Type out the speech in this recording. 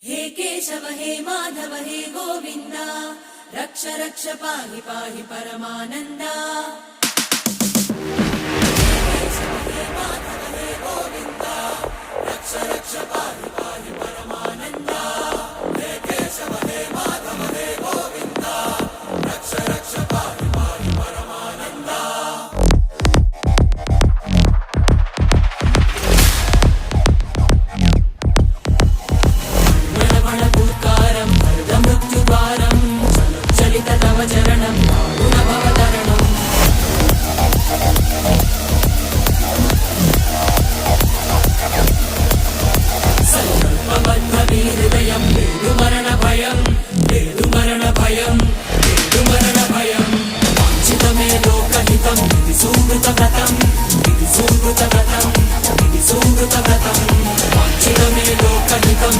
हे केशव हे माधव हे गोविन्द रक्ष रक्ष पाहि पाहि परमानन्दा। हे केशव हे माधव हे गोविन्द रक्ष रक्ष पाहि पाहि परमानन्दा। हे केशव हे माधव हे गोविन्द रक्ष रक्ष पाहि पाहि परमानन्दा। चरणं गुणभवतरणं सङ्कल्पबद्धवीर